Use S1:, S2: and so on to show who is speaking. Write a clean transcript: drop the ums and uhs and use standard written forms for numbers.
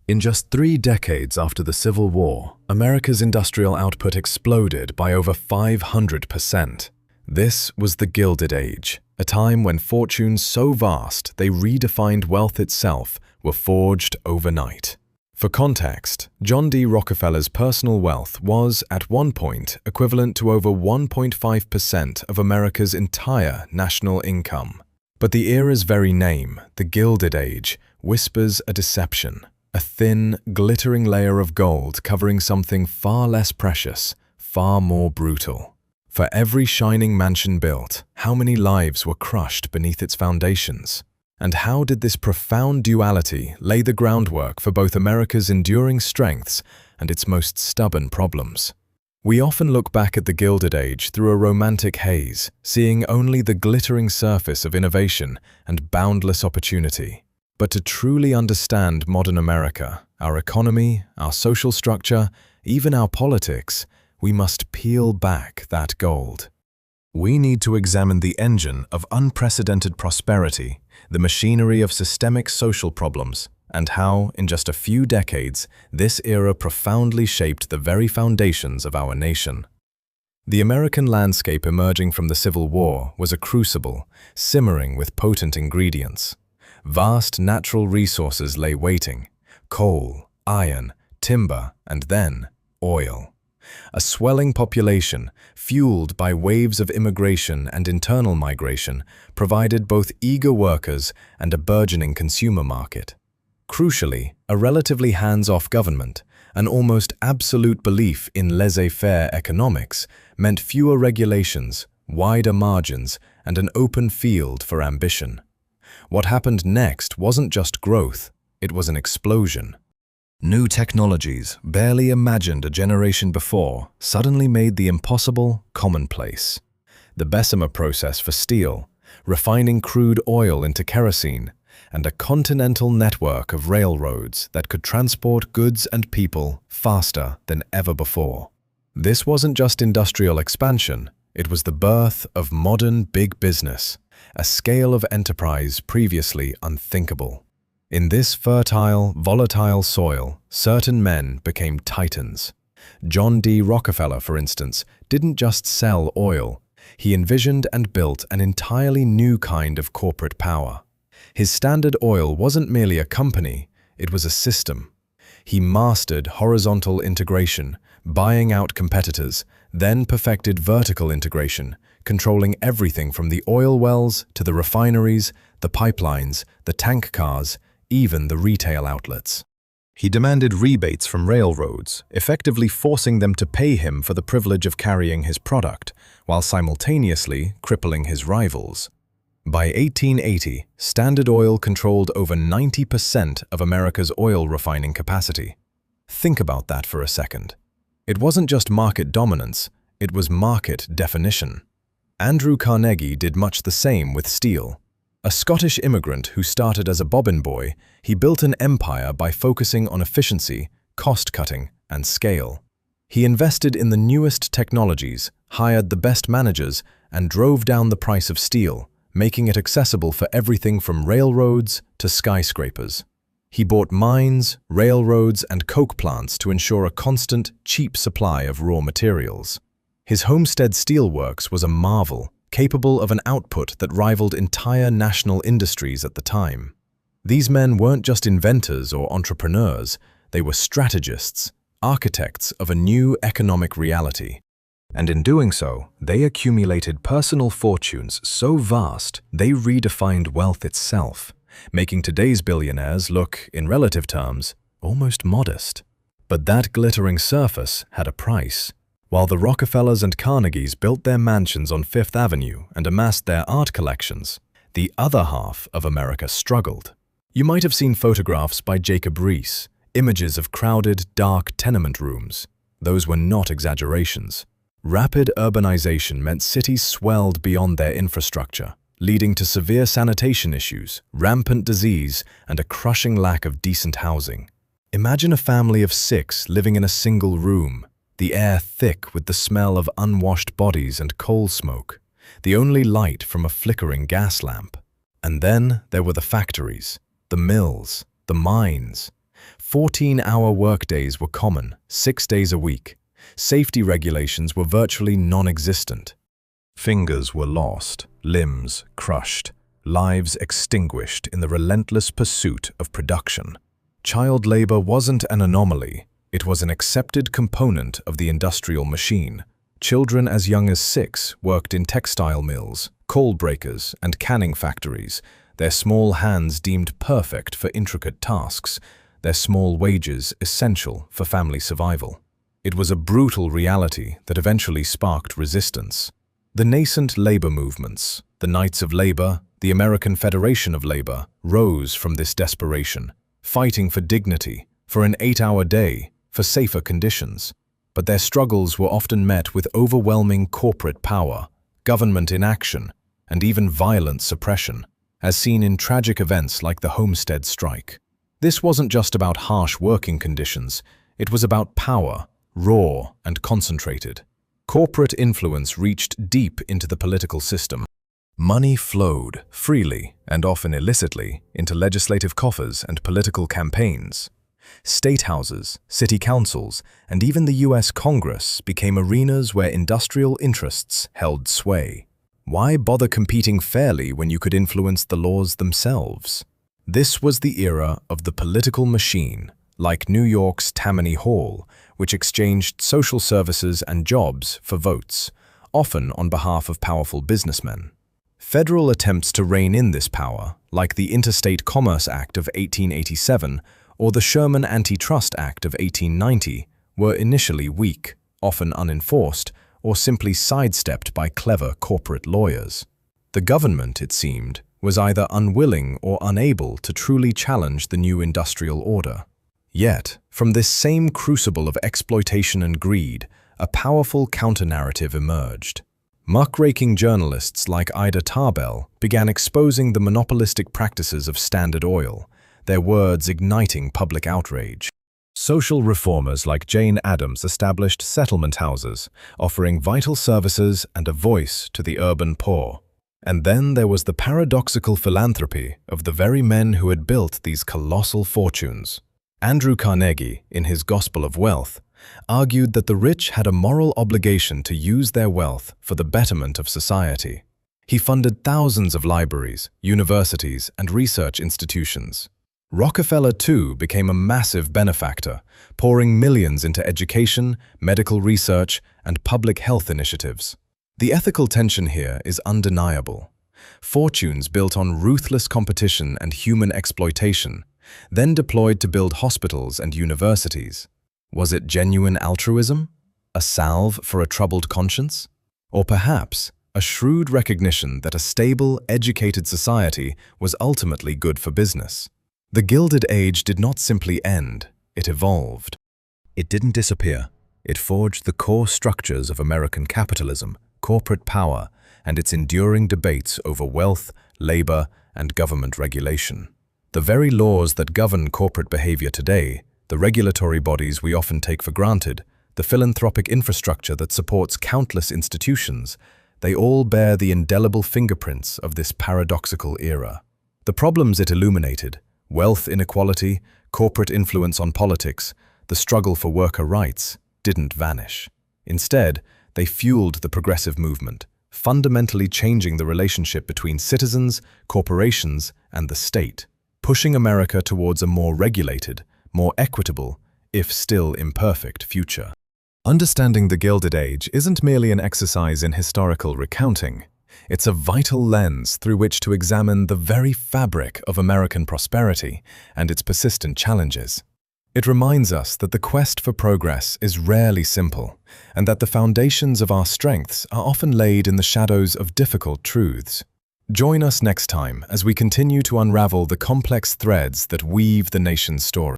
S1: In just 3 decades after the Civil War, America's industrial output exploded by over 500%. This was the Gilded Age, a time when fortunes so vast they redefined wealth itself were forged overnight. For context, John D. Rockefeller's personal wealth was, at one point, equivalent to over 1.5% of America's entire national income. But the era's very name, the Gilded Age, whispers a deception, a thin, glittering layer of gold covering something far less precious, far more brutal. For every shining mansion built, how many lives were crushed beneath its foundations? And how did this profound duality lay the groundwork for both America's enduring strengths and its most stubborn problems? We often look back at the Gilded Age through a romantic haze, seeing only the glittering surface of innovation and boundless opportunity. But to truly understand modern America, our economy, our social structure, even our politics, we must peel back that gold. We need to examine the engine of unprecedented prosperity, the machinery of systemic social problems, and how, in just a few decades, this era profoundly shaped the very foundations of our nation. The American landscape emerging from the Civil War was a crucible, simmering with potent ingredients. Vast natural resources lay waiting: coal, iron, timber, and then oil. A swelling population, fueled by waves of immigration and internal migration, provided both eager workers and a burgeoning consumer market. Crucially, a relatively hands-off government, an almost absolute belief in laissez-faire economics, meant fewer regulations, wider margins, and an open field for ambition. What happened next wasn't just growth, it was an explosion. New technologies, barely imagined a generation before, suddenly made the impossible commonplace. The Bessemer process for steel, refining crude oil into kerosene, and a continental network of railroads that could transport goods and people faster than ever before. This wasn't just industrial expansion, it was the birth of modern big business, a scale of enterprise previously unthinkable. In this fertile, volatile soil, certain men became titans. John D. Rockefeller, for instance, didn't just sell oil. He envisioned and built an entirely new kind of corporate power. His Standard Oil wasn't merely a company, it was a system. He mastered horizontal integration, buying out competitors, then perfected vertical integration, controlling everything from the oil wells to the refineries, the pipelines, the tank cars, even the retail outlets. He demanded rebates from railroads, effectively forcing them to pay him for the privilege of carrying his product, while simultaneously crippling his rivals. By 1880, Standard Oil controlled over 90% of America's oil refining capacity. Think about that for a second. It wasn't just market dominance, it was market definition. Andrew Carnegie did much the same with steel. A Scottish immigrant who started as a bobbin boy, he built an empire by focusing on efficiency, cost-cutting, and scale. He invested in the newest technologies, hired the best managers, and drove down the price of steel, making it accessible for everything from railroads to skyscrapers. He bought mines, railroads, and coke plants to ensure a constant, cheap supply of raw materials. His Homestead Steelworks was a marvel, capable of an output that rivaled entire national industries at the time. These men weren't just inventors or entrepreneurs, they were strategists, architects of a new economic reality. And in doing so, they accumulated personal fortunes so vast they redefined wealth itself, making today's billionaires look, in relative terms, almost modest. But that glittering surface had a price. While the Rockefellers and Carnegies built their mansions on Fifth Avenue and amassed their art collections, the other half of America struggled. You might have seen photographs by Jacob Riis, images of crowded, dark tenement rooms. Those were not exaggerations. Rapid urbanization meant cities swelled beyond their infrastructure, leading to severe sanitation issues, rampant disease, and a crushing lack of decent housing. Imagine a family of 6 living in a single room, the air thick with the smell of unwashed bodies and coal smoke, the only light from a flickering gas lamp. And then there were the factories, the mills, the mines. 14-hour workdays were common, 6 days a week. Safety regulations were virtually non-existent. Fingers were lost, limbs crushed, lives extinguished in the relentless pursuit of production. Child labor wasn't an anomaly, it was an accepted component of the industrial machine. Children as young as 6 worked in textile mills, coal breakers, and canning factories, their small hands deemed perfect for intricate tasks, their small wages essential for family survival. It was a brutal reality that eventually sparked resistance. The nascent labor movements, the Knights of Labor, the American Federation of Labor, rose from this desperation, fighting for dignity, for an 8-hour day, for safer conditions. But their struggles were often met with overwhelming corporate power, government inaction, and even violent suppression, as seen in tragic events like the Homestead strike. This wasn't just about harsh working conditions, it was about power, raw and concentrated. Corporate influence reached deep into the political system. Money flowed freely and often illicitly into legislative coffers and political campaigns. State houses, city councils, and even the US Congress became arenas where industrial interests held sway. Why bother competing fairly when you could influence the laws themselves? This was the era of the political machine, like New York's Tammany Hall, which exchanged social services and jobs for votes, often on behalf of powerful businessmen. Federal attempts to rein in this power, like the Interstate Commerce Act of 1887 or the Sherman Antitrust Act of 1890, were initially weak, often unenforced, or simply sidestepped by clever corporate lawyers. The government, it seemed, was either unwilling or unable to truly challenge the new industrial order. Yet, from this same crucible of exploitation and greed, a powerful counter-narrative emerged. Muckraking journalists like Ida Tarbell began exposing the monopolistic practices of Standard Oil, their words igniting public outrage. Social reformers like Jane Addams established settlement houses, offering vital services and a voice to the urban poor. And then there was the paradoxical philanthropy of the very men who had built these colossal fortunes. Andrew Carnegie, in his Gospel of Wealth, argued that the rich had a moral obligation to use their wealth for the betterment of society. He funded thousands of libraries, universities, and research institutions. Rockefeller, too, became a massive benefactor, pouring millions into education, medical research, and public health initiatives. The ethical tension here is undeniable. Fortunes built on ruthless competition and human exploitation, then deployed to build hospitals and universities. Was it genuine altruism? A salve for a troubled conscience? Or perhaps a shrewd recognition that a stable, educated society was ultimately good for business? The Gilded Age did not simply end, it evolved. It didn't disappear. It forged the core structures of American capitalism, corporate power, and its enduring debates over wealth, labor, and government regulation. The very laws that govern corporate behavior today, the regulatory bodies we often take for granted, the philanthropic infrastructure that supports countless institutions, they all bear the indelible fingerprints of this paradoxical era. The problems it illuminated, wealth inequality, corporate influence on politics, the struggle for worker rights, didn't vanish. Instead, they fueled the progressive movement, fundamentally changing the relationship between citizens, corporations, and the state, pushing America towards a more regulated, more equitable, if still imperfect, future. Understanding the Gilded Age isn't merely an exercise in historical recounting. It's a vital lens through which to examine the very fabric of American prosperity and its persistent challenges. It reminds us that the quest for progress is rarely simple, and that the foundations of our strengths are often laid in the shadows of difficult truths. Join us next time as we continue to unravel the complex threads that weave the nation's story.